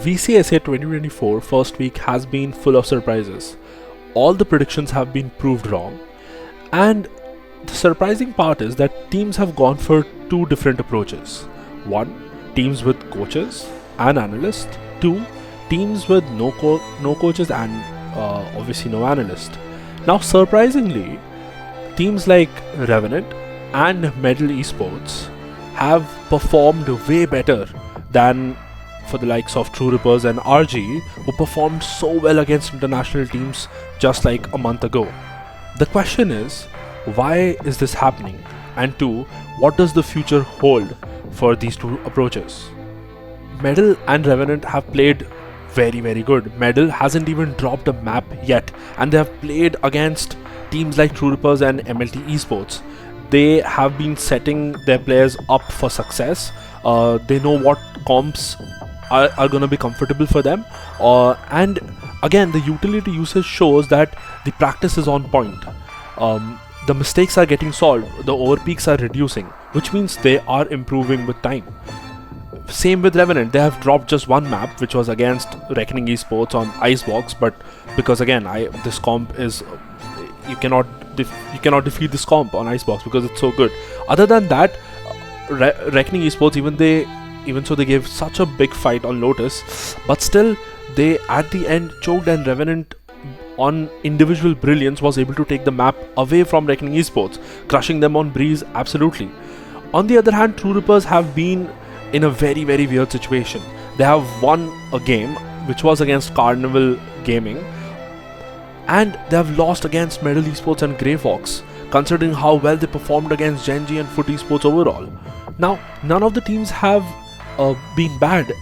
VCSA 2024 first week has been full of surprises. All the predictions have been proved wrong, and the surprising part is that teams have gone for two different approaches. One, teams with coaches and analysts. Two, teams with no coaches and obviously no analyst. Now, surprisingly, teams like Revenant and Medal Esports have performed way better than for the likes of True Rippers and RG, who performed so well against international teams just like a month ago. The question is, why is this happening? And two, what does the future hold for these two approaches? Medal and Revenant have played very good. Medal hasn't even dropped a map yet, and they have played against teams like True Rippers and MLT Esports. They have been setting their players up for success. They know what comps are going to be comfortable for them, and again, the utility usage shows that the practice is on point. The mistakes are getting solved, the overpeaks are reducing, which means they are improving with time. Same with Revenant, they have dropped just one map, which was against Reckoning Esports on Icebox, but because again, this comp is you cannot defeat this comp on Icebox because it's so good. Other than that, Reckoning Esports, even so they gave such a big fight on Lotus, but still they at the end choked, and Revenant on individual brilliance was able to take the map away from Reckoning Esports, crushing them on Breeze absolutely. On the other hand, True Rippers have been in a very weird situation. They have won a game which was against Carnival Gaming, and they have lost against Medal Esports and Grey Fox, considering how well they performed against Genji and Foot Esports overall. Now, none of the teams have been bad,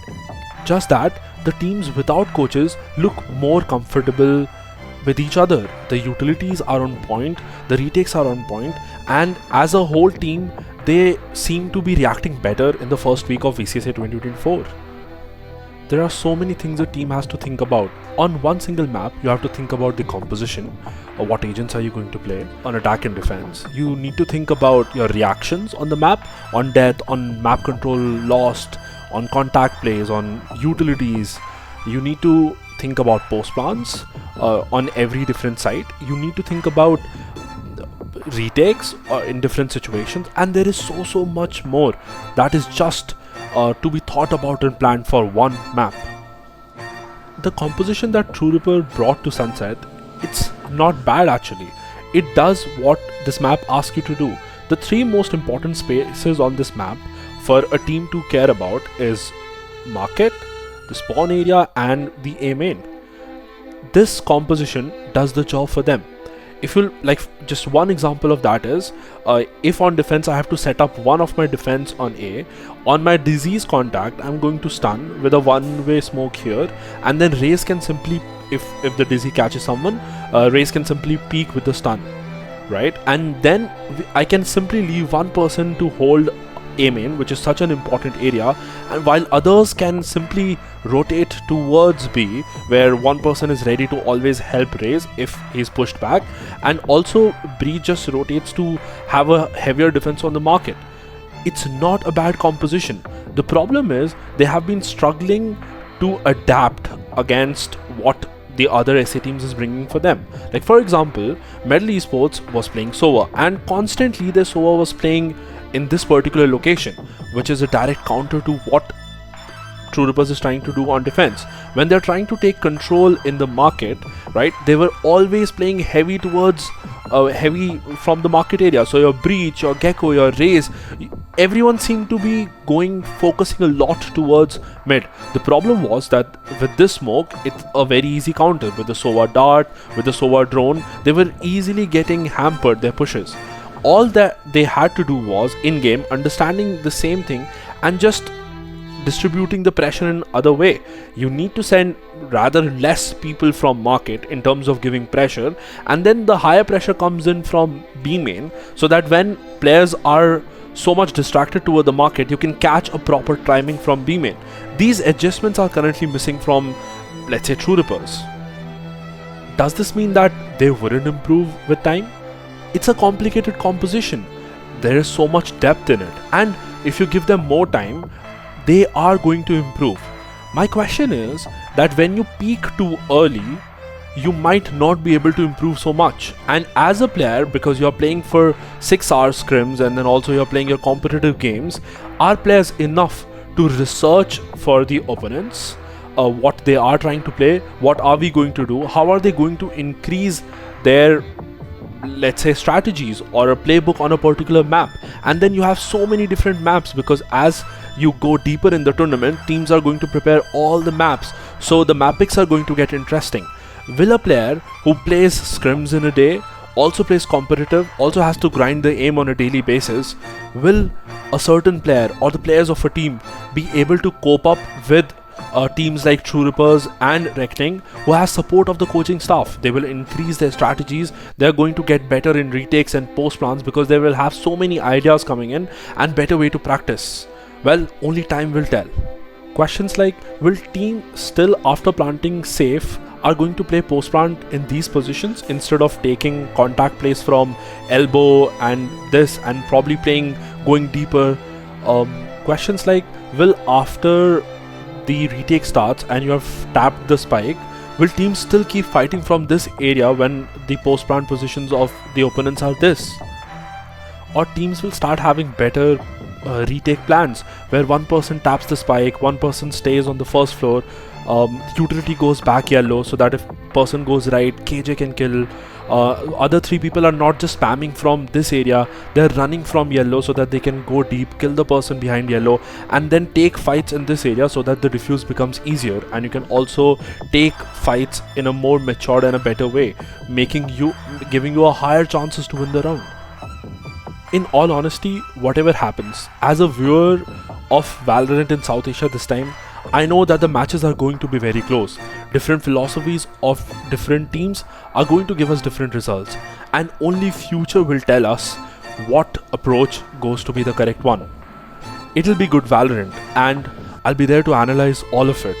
just that the teams without coaches look more comfortable with each other. The utilities are on point, the retakes are on point, and as a whole team, they seem to be reacting better in the first week of VCSA 2024. There are so many things a team has to think about. On one single map, you have to think about the composition, what agents are you going to play, on attack and defense. You need to think about your reactions on the map, on death, on map control lost, on contact plays, on utilities. You need to think about post plans on every different site. You need to think about retakes in different situations, and there is so much more that is just to be thought about and planned for one map. The composition that True Ripper brought to Sunset, it's not bad actually. It does what this map asks you to do. The three most important spaces on this map for a team to care about is market, the spawn area, and the A main. This composition does the job for them. If you like, just one example of that is, if on defense I have to set up one of my defense on A, on my disease contact I'm going to stun with a one-way smoke here, and then Raze can simply, if the dizzy catches someone, Raze can simply peek with the stun, right? And then I can simply leave one person to hold A main, which is such an important area, and while others can simply rotate towards B, where one person is ready to always help Raze if he's pushed back, and also Bree just rotates to have a heavier defense on the market. It's not a bad composition. The problem is they have been struggling to adapt against what the other SA teams is bringing for them. Like for example, Medal Esports was playing Sova, and constantly their Sova was playing in this particular location, which is a direct counter to what True Rippers is trying to do on defense. When they're trying to take control in the market, right, they were always playing heavy towards heavy from the market area. So your Breach, your Gecko, your Raze, everyone seemed to be focusing a lot towards mid. The problem was that with this smoke, it's a very easy counter. With the Sova Dart, with the Sova Drone, they were easily getting hampered their pushes. All that they had to do was in-game understanding the same thing and just distributing the pressure in other way. You need to send rather less people from market in terms of giving pressure, and then the higher pressure comes in from B main, so that when players are so much distracted toward the market, you can catch a proper timing from B main. These adjustments are currently missing from, let's say, True Rippers. Does this mean that they wouldn't improve with time? It's a complicated composition. There is so much depth in it, and if you give them more time, they are going to improve. My question is that when you peak too early, you might not be able to improve so much. And as a player, because you're playing for 6 hour scrims and then also you're playing your competitive games, are players enough to research for the opponents, what they are trying to play, what are we going to do, how are they going to increase their, let's say, strategies or a playbook on a particular map. And then you have so many different maps, because as you go deeper in the tournament, teams are going to prepare all the maps, so the map picks are going to get interesting. Will a player who plays scrims in a day, also plays competitive, also has to grind the aim on a daily basis, will a certain player or the players of a team be able to cope up with teams like True Rippers and Reckoning, who has support of the coaching staff? They will increase their strategies, they're going to get better in retakes and post plans, because they will have so many ideas coming in and better way to practice. Well, only time will tell. Questions like, will team still after planting safe are going to play post plant in these positions instead of taking contact plays from elbow and this, and probably playing going deeper? Questions like, will after the retake starts and you have tapped the spike, will teams still keep fighting from this area when the post plant positions of the opponents are this? Or teams will start having better retake plans, where one person taps the spike, one person stays on the first floor, utility goes back yellow, so that if person goes right, KJ can kill. Other 3 people are not just spamming from this area, they're running from yellow so that they can go deep, kill the person behind yellow, and then take fights in this area so that the defuse becomes easier, and you can also take fights in a more matured and a better way, giving you a higher chances to win the round. In all honesty, whatever happens, as a viewer of Valorant in South Asia this time, I know that the matches are going to be very close. Different philosophies of different teams are going to give us different results, and only future will tell us what approach goes to be the correct one. It'll be good Valorant, and I'll be there to analyze all of it.